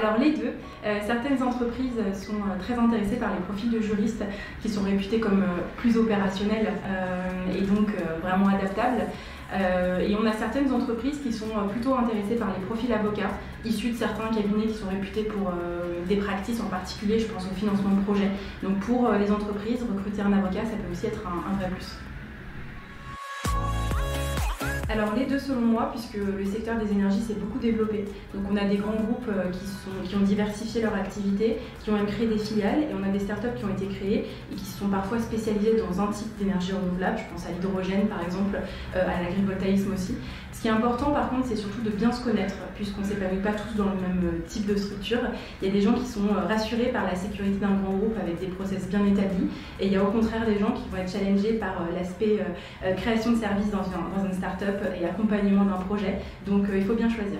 Alors les deux, certaines entreprises sont très intéressées par les profils de juristes qui sont réputés comme plus opérationnels et donc vraiment adaptables. Et on a certaines entreprises qui sont plutôt intéressées par les profils avocats, issus de certains cabinets qui sont réputés pour des practices en particulier, je pense au financement de projets. Donc pour les entreprises, recruter un avocat, ça peut aussi être un vrai plus. Alors les deux selon moi, puisque le secteur des énergies s'est beaucoup développé. Donc on a des grands groupes qui ont diversifié leur activité, qui ont même créé des filiales, et on a des startups qui ont été créées et qui se sont parfois spécialisées dans un type d'énergie renouvelable. Je pense à l'hydrogène par exemple, à l'agrivoltaïsme aussi. Ce qui est important par contre, c'est surtout de bien se connaître, puisqu'on ne s'épanouit pas tous dans le même type de structure. Il y a des gens qui sont rassurés par la sécurité d'un grand groupe avec des process bien établis, et il y a au contraire des gens qui vont être challengés par l'aspect création de services dans une start-up et accompagnement d'un projet. Donc il faut bien choisir.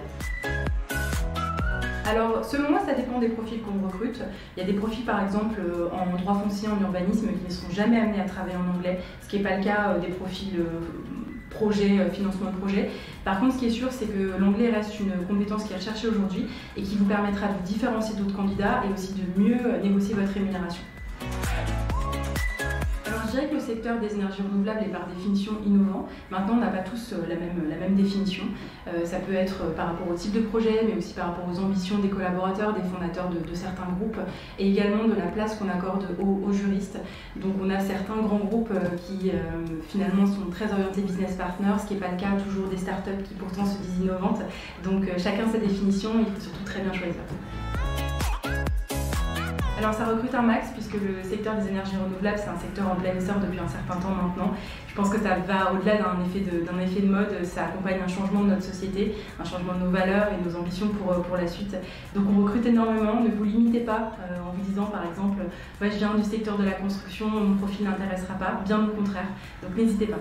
Alors, selon moi, ça dépend des profils qu'on recrute. Il y a des profils, par exemple, en droit foncier, en urbanisme, qui ne seront jamais amenés à travailler en anglais, ce qui n'est pas le cas des profils projet, financement de projet. Par contre, ce qui est sûr, c'est que l'anglais reste une compétence qui est recherchée aujourd'hui et qui vous permettra de vous différencier d'autres candidats et aussi de mieux négocier votre rémunération. Je dirais que le secteur des énergies renouvelables est par définition innovant. Maintenant, on n'a pas tous la même définition. Ça peut être par rapport au type de projet, mais aussi par rapport aux ambitions des collaborateurs, des fondateurs de certains groupes, et également de la place qu'on accorde aux juristes. Donc on a certains grands groupes qui finalement sont très orientés business partners, ce qui n'est pas le cas toujours des startups qui pourtant se disent innovantes. Donc chacun sa définition, il faut surtout très bien choisir. Alors ça recrute un max puisque le secteur des énergies renouvelables c'est un secteur en plein essor depuis un certain temps maintenant. Je pense que ça va au-delà d'un effet de mode, ça accompagne un changement de notre société, un changement de nos valeurs et de nos ambitions pour la suite. Donc on recrute énormément, ne vous limitez pas en vous disant par exemple « je viens du secteur de la construction, mon profil n'intéressera pas », bien au contraire, donc n'hésitez pas.